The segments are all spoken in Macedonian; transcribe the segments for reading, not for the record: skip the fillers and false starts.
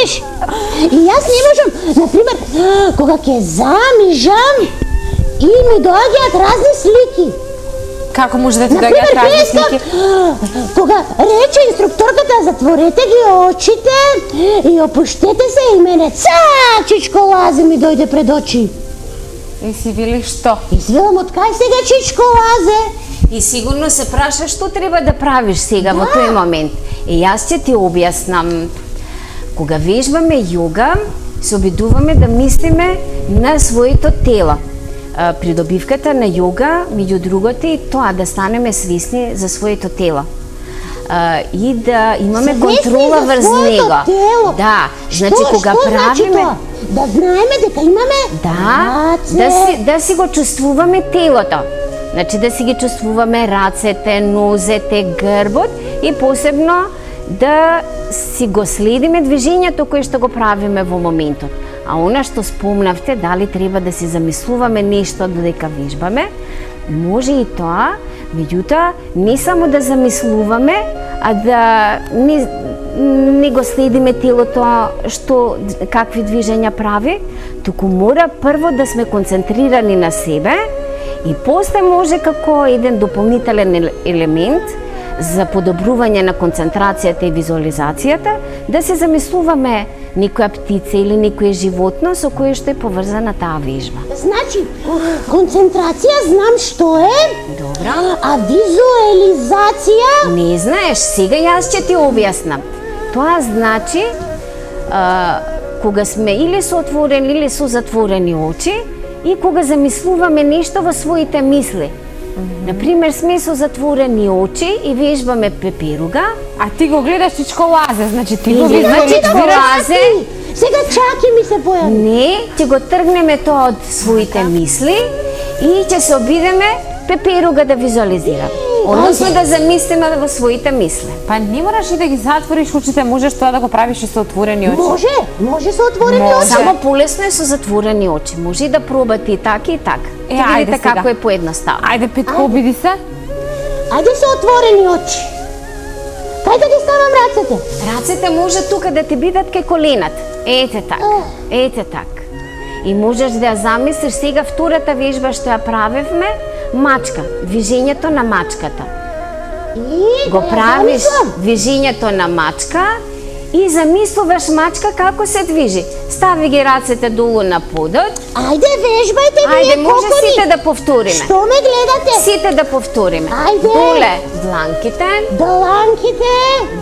разбереш? И јас не можам, например, кога ќе замижам и ми доаѓаат разни слики. Како може да ти доаѓаат разни слики? Кога рече инструкторката, затворете ги очите и опуштете се и мене Чичко Лазе ми дојде пред очи. И си вели што? И си велам, од кај сега Чичко Лазе? И сигурно се праша што треба да правиш сега во тој момент. И јас ќе ти објаснам. Кога вежбаме јога, се обидуваме да мислиме на своето тело. Придобивката на јога, меѓу другото, е тоа да станеме свесни за своето тело. И да имаме контрола врз него. Да, значи кога правиме, да знаеме дека имаме да си го чувствуваме телото. Значи да си ги чувствуваме рацете, нозете, грбот и посебно да си го следиме движењето кое што го правиме во моментот. А она што спомнавте, дали треба да си замислуваме нешто додека вежбаме, може и тоа, меѓутоа не само да замислуваме, а да не го следиме телото што какви движења прави, туку мора прво да сме концентрирани на себе и после може како еден дополнителен елемент за подобрување на концентрацијата и визуализацијата, да се замислуваме некоја птица или некој животно со кое што е поврзана таа вежба. Значи, концентрација знам што е, добра, а визуализација? Не знаеш, сега јас ќе ти објаснам. Тоа значи, кога сме или со отворени или со затворени очи и кога замислуваме нешто во своите мисли. Например, сме со затворени очи и вежбаме пеперуга. А ти го гледаш Чичко Лазе, значи ти го визуализираш. Сега чаки ми се појави. Не, ќе го тргнеме тоа од своите мисли и ќе се обидеме пеперуга да визуализираме. Односно да замислиме во своите мисли. Па не мораш и да ги затвориш очите, можеш тоа да го правиш и со отворени очи. Може со отворени очи. Само полесно е со затворени очи. Може и да пробате и така и така. Видите како е поедноставно. Ајде, Петко, обиди се. Ајде со отворени очи. Кај да ги ставам рацете? Рацете може тука да ти бидат кај колената. Ете така. Ете така. И можеш да ја замислиш сега втората вежба што ја правевме, мачка, движењето на мачката. Го правиш движењето на мачка и замислуваш мачка како се движи. Стави ги рацете долу на подот. Ајде, вежбајте вие, ајде, може сите да повториме. Што ме гледате? Сите да повториме. Ајде. Доле дланките. Дланките.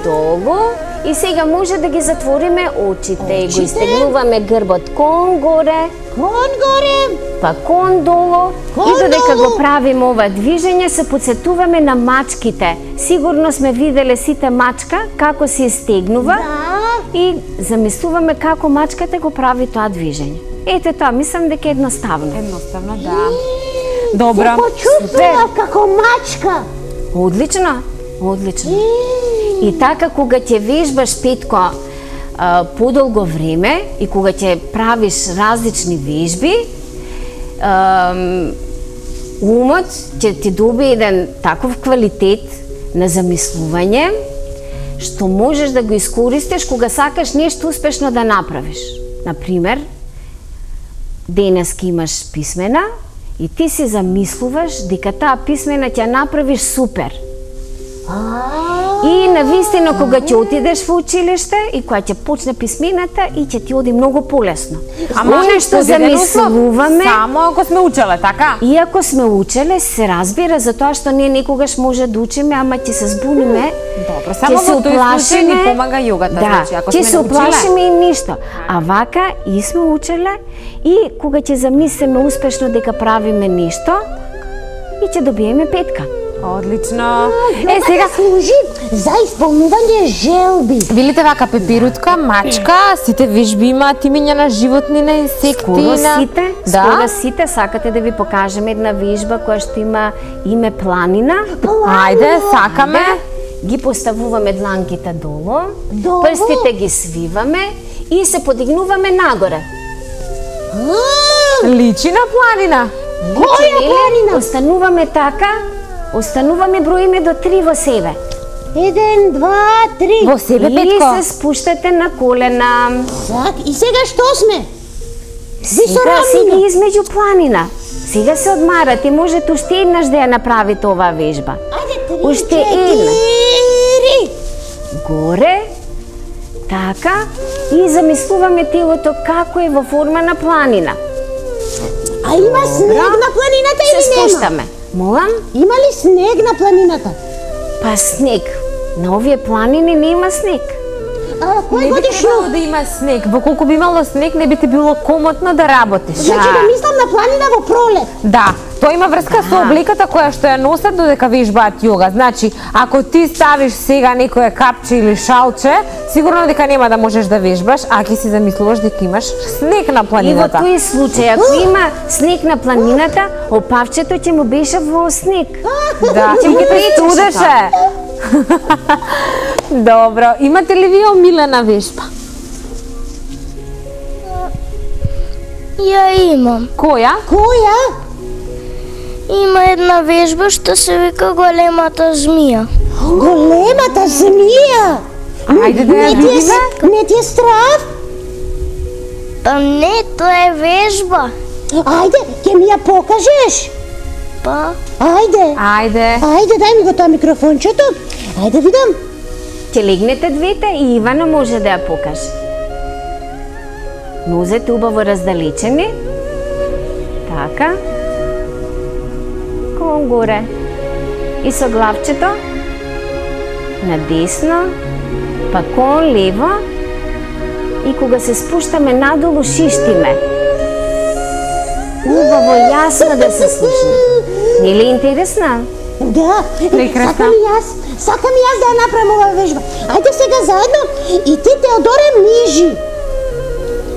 Долу. И сега може да ги затвориме очите и го истегнуваме грбот кон горе. Кон горе. Па кон долу. И додека го правиме ова движење, се подсетуваме на мачките. Сигурно сме виделе сите мачка како се истегнува. И замислуваме како мачката го прави тоа движење. Ете тоа, мислам дека е едноставно. Едноставно, да. Добро. Се почувствував како мачка. Одлично, одлично. И така кога ќе вежбаш, Петко, подолго време и кога ќе правиш различни вежби, умот ќе ти добие еден таков квалитет на замислување, што можеш да го искористиш кога сакаш нешто успешно да направиш. Например, денеска имаш писмена и ти си замислуваш дека таа писмена ќе направиш супер. И навистина кога ќе отидеш во училиште и кога ќе почне писмената и ќе ти оди многу полесно. Ама што замислуваме, само ако сме учеле, така? Иако сме учеле, се разбира за тоа што ние некогаш може да учиме, ама ќе се збуниме. Добро, само во тој случај ни помага јогата, значи ако сме ќе се уплашиме и ништо. А вака и сме учеле и кога ќе замислиме успешно дека правиме нешто и ќе добиеме петка. Одлично. Сега служи за исполнување желби. Видите вака пепирутка, мачка, сите вежби имаат имиња на животни, на инсекти. Скоро сите сакате да ви покажеме една вежба која што има име планина. Ајде, сакаме. Ги поставуваме дланките долу, прстите ги свиваме и се подигнуваме нагоре. Личи на планина. Која планина? Остануваме така, остануваме броиме до 3 во себе. 1, 2, 3. Во себе, И Петко. се спуштате на колена. Так, и сега што сме? Сега равнина. измеѓу планина. Сега се одмарате, можете уште еднаш да ја направите оваа вежба. Ајде, 3, Уште 4. Горе, така, и замислуваме телото како е во форма на планина. А има снег на планината Се или нема? спуштаме. Молам? Има ли снег на планината? Па снег. На овие планини нема снег. А, Не кој би годишно? требало да има снег. Во колку би имало снег, не би ти било комотно да работиш. Значи да мислам на планина во пролет. Да, тоа има врска со облеката која што ја носат додека вежбаат јога. Значи, ако ти ставиш сега некое капче или шалче, сигурно дека нема да можеш да вежбаш, а ќе си замислуваш дека имаш снег на И во планината. тој случај, ако има снег на планината, опавчето ќе му беше во снег. Да, Ќе и го ќе те пречеше студеше. Добро, имате ли вие омилена вежба? Ја имам. Која? Која? Има една вежба што се вика големата змија. Големата змија. Ајде да ја Не ти е, видиме. не ти е страв? Па не, тоа е вежба. Ајде, ќе ми ја покажеш. Па, Ајде. Ајде. Ајде, дај ми го тоа микрофончето. Ајде видам. Ќе легнете двете и Ивана може да ја покаже. Нозете убаво раздалечени. Така. Кон горе. И со главчето на десно, па кон лево. И кога се спуштаме надолу, шиштиме. Убаво, јасно да се слушне. Не ли интересно? Да, Прекрасно. сакам и јас да ја направам оваа вежба. Ајде сега заедно и ти, Теодоре, мижи.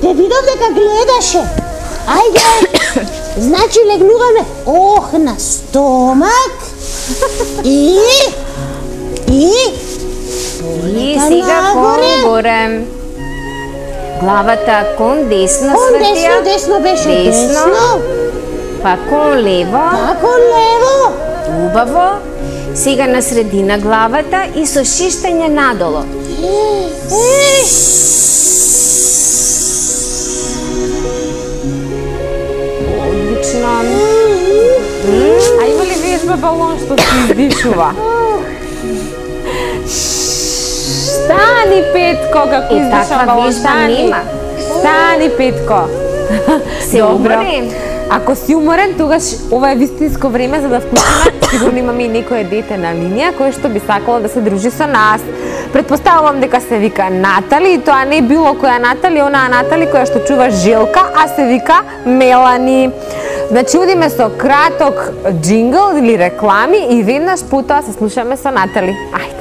Те видов дека гледаше. Ајде. Значи легнуваме на стомак и И полека сега кон нагоре. горе. Главата кон десно, Кон Светија. десно беше десно. Па кон лево. Тако лево. Убаво. Сега на средина главата и со шиштење надолу. Одлично. А има ли вежба балон што се издишува? Стани, Петко, како издиша таква балон, вежба стани. нема. Стани, Петко. Се умори. Ако си уморен, тогаш ова е вистинско време за да вклучиме. Сигурно имаме и некое дете на линија кое што би сакало да се дружи со нас. Предпоставувам дека се вика Натали и тоа не било која Натали, онаа Натали која што чува Желка, а се вика Мелани. Значи, одиме со краток джингл или реклами и веднаш потоа се слушаме со Натали. Ајде.